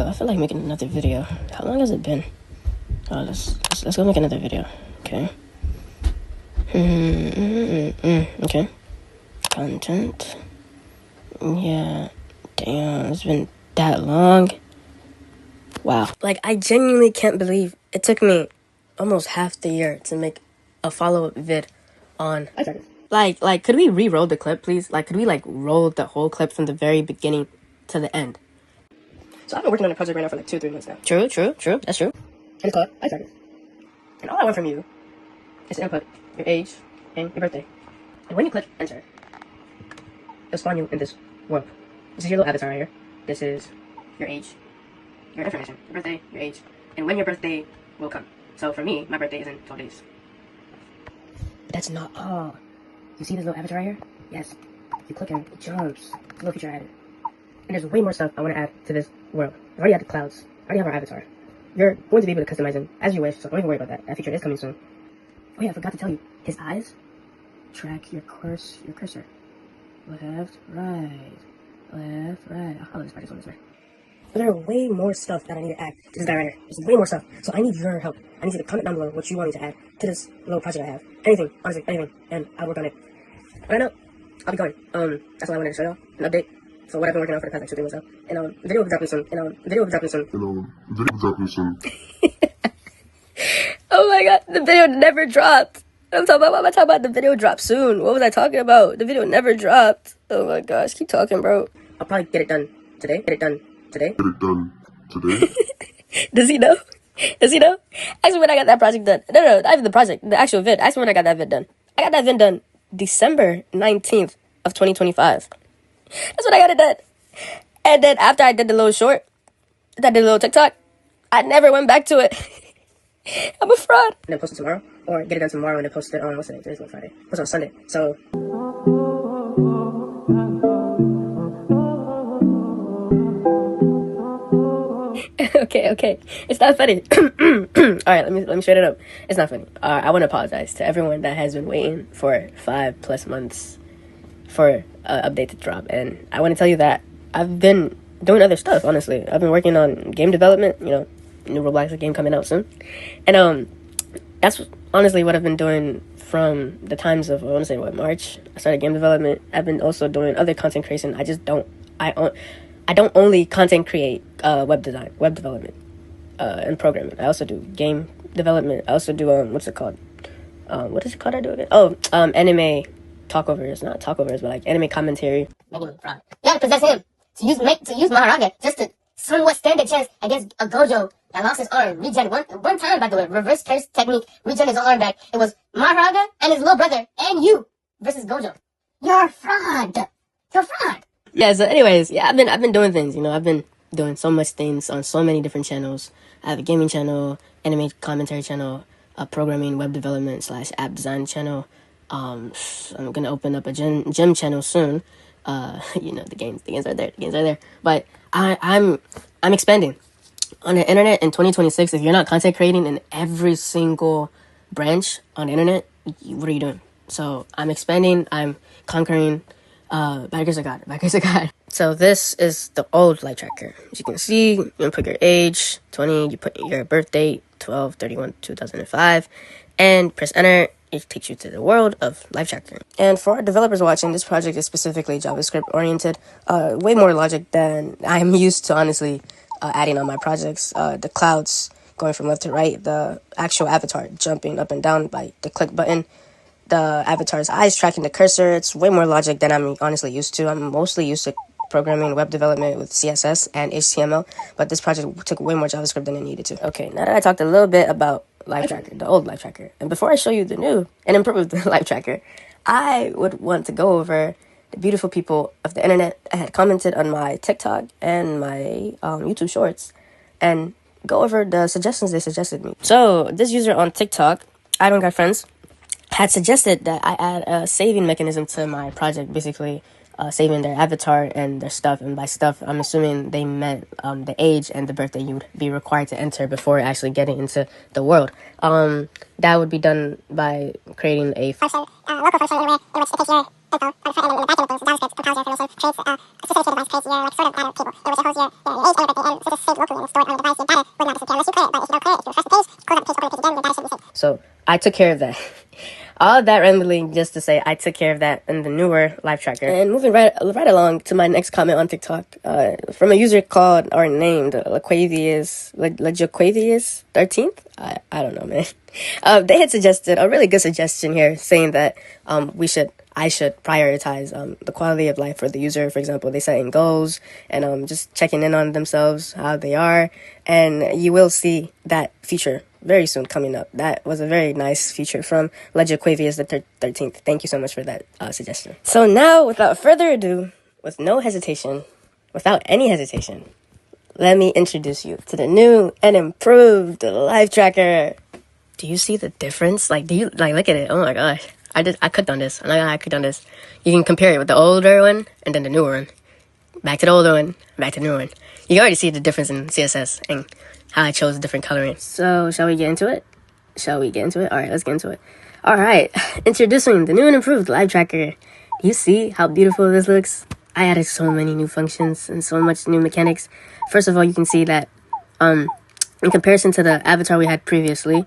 video. I feel like making another video. How long has it been? Oh, let's go make another video. Okay. Okay. Content. Yeah. Damn, it's been that long. Wow. Like, I genuinely can't believe it took me almost half the year to make a follow-up vid on... Like, could we re-roll the clip, please? Like, could we, like, roll the whole clip from the very beginning to the end? So I've been working on a project right now for like 2 or 3 months now. True. That's true. And it's called iTarget. And all I want from you is to input your age and your birthday. And when you click enter, it'll spawn you in this world. This is your little avatar right here. This is your age, your information, your birthday, your age, and when your birthday will come. So for me, my birthday is in 12 days. But that's not all. You see this little avatar right here? Yes. If you click on it, it jumps. It's a little feature I added. And there's way more stuff I want to add to this world. I've already added clouds. I already have our avatar. You're going to be able to customize him as you wish, so don't even worry about that. That feature is coming soon. Oh yeah, I forgot to tell you. His eyes track your cursor. Left, right. Left, right. I'll follow this project on this way. But there are way more stuff that I need to add to this guy right here. There's way more stuff. So I need your help. I need you to comment down below what you want me to add to this little project I have. Anything, honestly, anything. And I'll work on it. Right now, I'll be going. That's all I wanted to show y'all. An update. So what I've been working on for the past like 2 3 months now. And video will be dropping soon. Oh my god, the video never dropped. I'm talking about the video drop soon. What was I talking about? The video never dropped. Oh my gosh, keep talking, bro. I'll probably get it done today. Does he know? Ask me when I got that project done. No, not even the project, the actual vid. Ask me when I got that vid done. I got that vid done December 19th of 2025. That's when I got it done. And then after I did the little short, that did a little TikTok, I never went back to it. I'm a fraud. And then post it tomorrow, or get it done tomorrow and then post it on, what's the day? Today's Friday. Post it on Sunday. So... Okay. It's not funny. Alright, let me straight it up. It's not funny. I want to apologize to everyone that has been waiting for 5+ months for an update to drop. And I want to tell you that I've been doing other stuff, honestly. I've been working on game development, you know, new Roblox game coming out soon. And that's honestly what I've been doing from the times of, I want to say, March. I started game development. I've been also doing other content creation. I don't only content create web development, and programming. I also do game development. I also do, what's it called? What is it called I do again? Oh, anime talkovers. Not talkovers, but like anime commentary. Making him fraud. You gotta possess him to use Maharaga just to somewhat stand a chance against a Gojo that lost his arm. Regen one time, by the way. Reverse curse technique. Regen his arm back. It was Maharaga and his little brother and you versus Gojo. You're a fraud. Yeah, so anyways, yeah, I've been doing things, you know. I've been doing so much things on so many different channels. I have a gaming channel, anime commentary channel, a programming web development / app design channel. I'm gonna open up a gym channel soon. You know, the games are there. But I'm expanding on the internet in 2026. If you're not content creating in every single branch on the internet, what are you doing? So I'm expanding. I'm conquering. By grace of God. So this is the old life tracker. As you can see, you input your age, 20, you put your birth date, 12/31/2005, and press enter. It takes you to the world of life tracker. And for our developers watching, this project is specifically JavaScript oriented, way more logic than I'm used to, honestly, adding on my projects. The clouds going from left to right, the actual avatar jumping up and down by the click button, the avatar's eyes tracking the cursor. It's way more logic than I'm honestly used to. I'm mostly used to programming web development with CSS and HTML, but this project took way more JavaScript than it needed to. Okay, now that I talked a little bit about life tracker, the old life tracker, and before I show you the new and improved life tracker, I would want to go over the beautiful people of the internet that had commented on my TikTok and my YouTube shorts, and go over the suggestions they suggested me. So this user on TikTok, I don't got friends, had suggested that I add a saving mechanism to my project, basically saving their avatar and their stuff. And by stuff, I'm assuming they meant the age and the birthday you would be required to enter before actually getting into the world. That would be done by creating a local function in which it takes your info for and then in the backend of those JavaScript compiles your information, creates associated device, creates your like sort of people, in which it holds your age and your birthday, and So just saved locally and stored on your device. Your data would not disappear unless you clear it. But if you don't clear it, if you refresh the page, close out the page, open the page again, your data should be saved. So I took care of that. All of that randomly just to say I took care of that in the newer live tracker. And moving right along to my next comment on TikTok, from a user called or named Legiquavius 13th. I don't know, man. They had suggested a really good suggestion here, saying that I should prioritize the quality of life for the user. For example, they setting goals and just checking in on themselves, how they are, and you will see that feature very soon coming up. That was a very nice feature from Legiquavius the 13th. Thank you so much for that suggestion. So now, without further ado, with no hesitation, without any hesitation, let me introduce you to the new and improved live tracker. Do you see the difference? Like, look at it? Oh my gosh. I clicked on this. I clicked on this. You can compare it with the older one and then the newer one. Back to the older one, back to the newer one. You can already see the difference in CSS and how I chose different coloring. So, shall we get into it? Alright, let's get into it. Alright, introducing the new and improved live tracker. Do you see how beautiful this looks? I added so many new functions and so much new mechanics. First of all, you can see that in comparison to the avatar we had previously,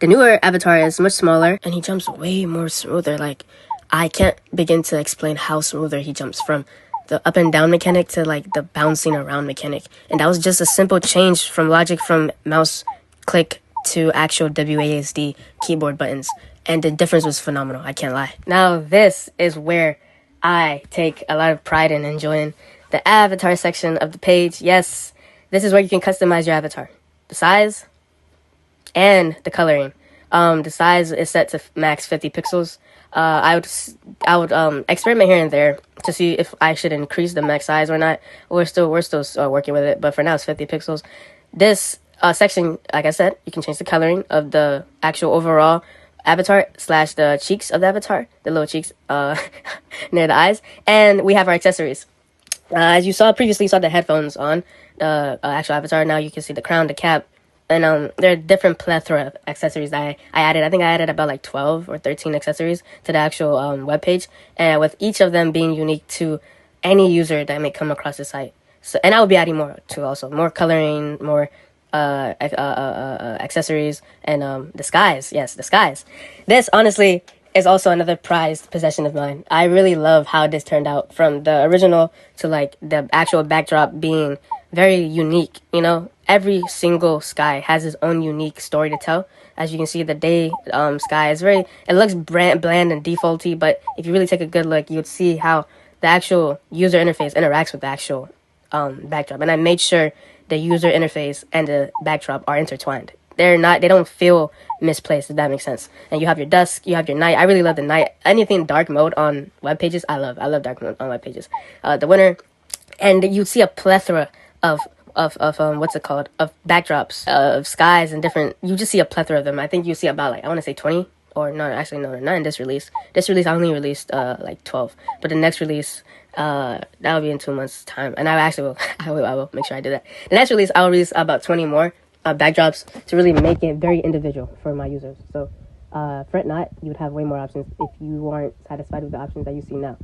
the newer avatar is much smaller and he jumps way more smoother. Like, I can't begin to explain how smoother he jumps from the up and down mechanic to like the bouncing around mechanic. And that was just a simple change from logic from mouse click to actual WASD keyboard buttons. And the difference was phenomenal. I can't lie. Now, this is where I take a lot of pride in enjoying the avatar section of the page. Yes, this is where you can customize your avatar. The size and the coloring. The size is set to max 50 pixels. I would experiment here and there to see if I should increase the max size or not. We're still working with it, but for now it's 50 pixels. This section, like I said, you can change the coloring of the actual overall avatar / the cheeks of the avatar, the little cheeks near the eyes, and we have our accessories. As you saw previously, you saw the headphones on the actual avatar. Now you can see the crown, the cap. And there are different plethora of accessories that I added. I think I added about like 12 or 13 accessories to the actual webpage. And with each of them being unique to any user that may come across the site. So, and I will be adding more too also. More coloring, more accessories, and disguise. Yes, disguise. This, honestly, is also another prized possession of mine. I really love how this turned out, from the original to like the actual backdrop being very unique. You know, every single sky has its own unique story to tell. As you can see, the day sky is it looks bland and defaulty, but if you really take a good look, you'd see how the actual user interface interacts with the actual backdrop. And I made sure the user interface and the backdrop are intertwined. They don't feel misplaced, if that makes sense. And you have your dusk, you have your night. I really love the night. Anything dark mode on web pages, I love dark mode on web pages. The winter, and you see a plethora of what's it called, of backdrops, of skies and different. You just see a plethora of them. I think you see about like, I want to say 20, or no, actually no, not in this release. This release I only released like 12, but the next release that will be in 2 months time, and I will make sure I do that. The next release I will release about 20 more backdrops to really make it very individual for my users. So fret not, you would have way more options if you aren't satisfied with the options that you see now.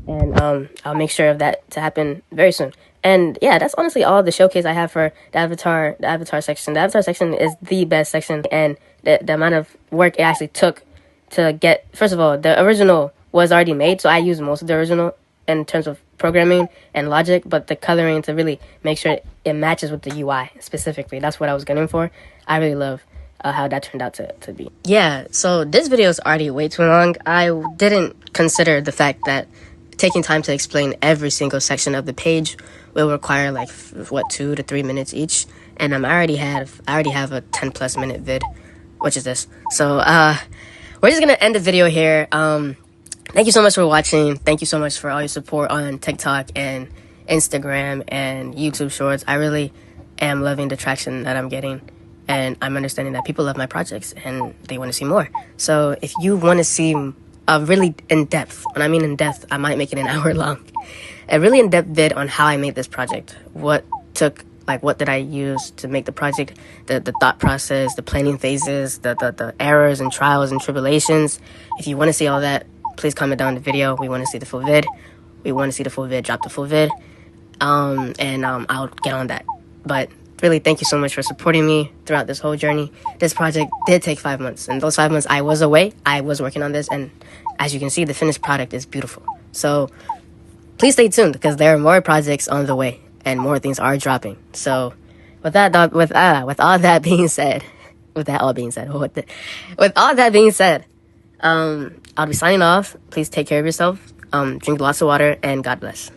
And I'll make sure of that to happen very soon. And yeah, that's honestly all the showcase I have for the avatar section. The avatar section is the best section, and the amount of work it actually took to get, first of all, the original was already made, so I used most of the original in terms of programming and logic, but the coloring to really make sure it matches with the UI specifically. That's what I was gunning for. I really love how that turned out to be. Yeah, so this video is already way too long. I didn't consider the fact that taking time to explain every single section of the page will require like 2 to 3 minutes each, and I already have a 10+ minute vid, which is this. So we're just gonna end the video here. Thank you so much for watching. Thank you so much for all your support on TikTok and Instagram and YouTube Shorts. I really am loving the traction that I'm getting, and I'm understanding that people love my projects and they want to see more. So if you want to see a really in-depth, when I mean in-depth, I might make it an hour long, a really in-depth vid on how I made this project, what did I use to make the project, the thought process, the planning phases, the errors and trials and tribulations. If you want to see all that, please comment down the video. We want to see the full vid. Drop the full vid. And I'll get on that But really, thank you so much for supporting me throughout this whole journey. This project did take 5 months, and those 5 months I was away. I was working on this, and as you can see, the finished product is beautiful. So please stay tuned, because there are more projects on the way and more things are dropping. So with all that being said, I'll be signing off. Please take care of yourself. Drink lots of water, and God bless.